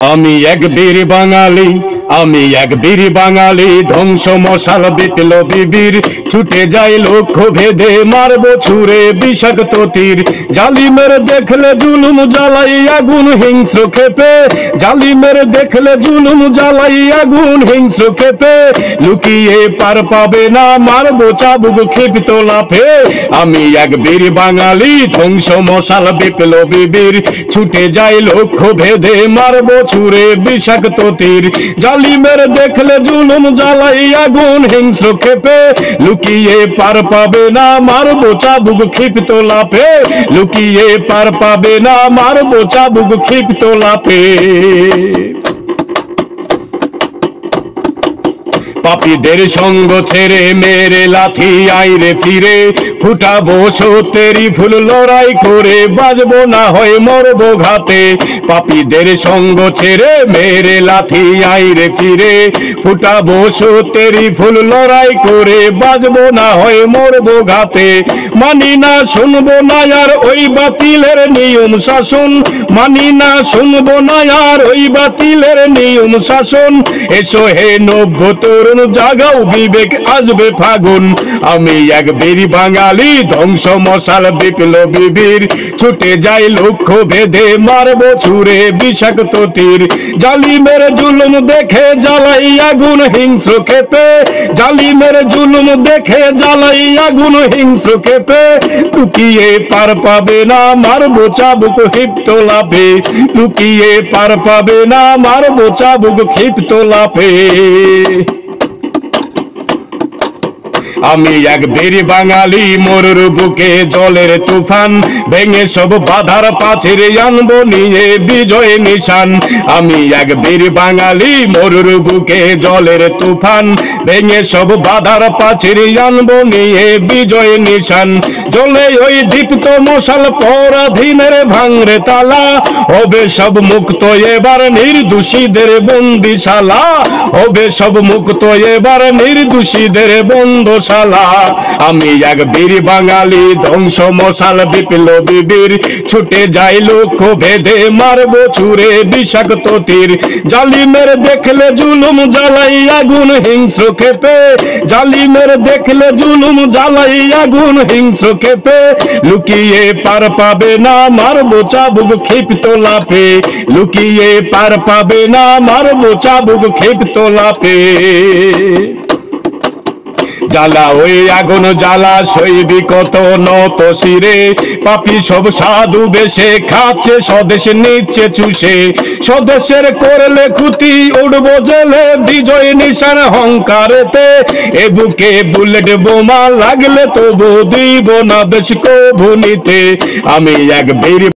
আমি এক বীর বাঙালি, আমি এক বীর বাঙালি, ধ্বংস মশাল বিপ্লবী বীর, ছুটে যাই লক্ষ্য ভেদে, মারবো ছুঁড়ে বিষাক্ত তীর। জালিমের দেখলে জুলুম জ্বালাই আগুন হিংস্র ক্ষেপে, জালিমের দেখলে জুলুম জ্বালাই আগুন হিংস্র ক্ষেপে, লুকিয়ে পার পাবে না, মারবো চাবুক ক্ষিপ্ত লাফে। আমি এক বীর বাঙালি, ধ্বংস মশাল বিপ্লবী বীর, ছুটে যাই লক্ষ্য ভেদে, মারবো ছুঁড়ে বিষাক্ত তীর। জালিমের দেখলে জুলুম জ্বালাই আগুন হিংস্র ক্ষেপে, লুকিয়ে পার পাবে না, মারবো চাবুক ক্ষিপ্ত লাফে, লুকিয়ে পার পাবে না, মারবো চাবুক ক্ষিপ্ত লাফে। পাপীদের সঙ্গ ছেড়ে মেরে লাথি আইরে ফিরে, ফুটাবো সত্যেরই ফুল লড়াই করে, বাজবো না হয় মরবো ঘাতে। পাপীদের সঙ্গ ছেড়ে মেরে লাথি আইরে ফিরে, ফুটাবো সত্যেরই ফুল লড়াই করে, বাজবো না হয় মরবো ঘাতে। মানি না শুনবো না আর ওই বাতিলের নিয়ম শাসন, মানি না শুনবো না আর ওই বাতিলের নিয়ম শাসন। এসো হে নব্য তরুণ, জাগাও বিবেক, আসবে ফাগুন। আমি এক বীর বাঙালি, ধ্বংস মশাল বিপ্লবী বীর, ছুটে যাই লক্ষ্য ভেদে, মারবো ছুঁড়ে বিষাক্ত তীর। জালিমের জুলুম দেখে জ্বালাই আগুন হিংস্র ক্ষেপে, জালিমের জুলুম দেখে জ্বালাই আগুন হিংস্র ক্ষেপে, লুকিয়ে পার পাবে না, মারবো চাবুক ক্ষিপ্ত লাফে, লুকিয়ে পার পাবে না, মারবো চাবুক ক্ষিপ্ত লাফে। আমি এক বীর বাঙালি, মরুর বুকে জলের তুফান, ভেঙে সব বাধার পাচির আনবো নিয়ে বিজয় নিশান। আমি এক বীর বাঙালি, মরুর বুকে জলের তুফান, ভেঙে সব বাধার পাচির আনবো নিয়ে বিজয় নিশান। জ্বলে ওই দীপ্ত মশাল, পরাধীনের ভাঙরে তালা, হবে সব মুক্ত এবার নির্দোষীদের বন্দিশালা, হবে সব মুক্ত এবার নির্দোষীদের বন্দশালা। আমি এক বীর বাঙালি, ধ্বংস মশাল বিপ্লবী বীর, ছুটে যাই লক্ষ্য ভেদে, মারবো ছুঁড়ে বিষাক্ত তীর। জালিমের দেখলে জুলুম জ্বালাই আগুন হিংস্র ক্ষেপে, জালিমের দেখলে জুলুম জ্বালাই আগুন হিংস্র ক্ষেপে, লুকিয়ে পার পাবে না, মারবো চাবুক ক্ষিপ্ত লাফে, লুকিয়ে পার পাবে না, মারবো চাবুক ক্ষিপ্ত লাফে। জ্বালা ওই আগুন জ্বালা সইবি কত নত শিরে, পাপী সব সাধু বেশে খাচ্ছে স্বদেশ নিচ্ছে চুষে। স্বদেশের করলে ক্ষতি, উড়বো জেলে বিজয় নিশান হংকারেতে, এ বুকে বুলেট বোমা লাগলে তবু দিব না বেশ কভু নিতে। আমি এক বীর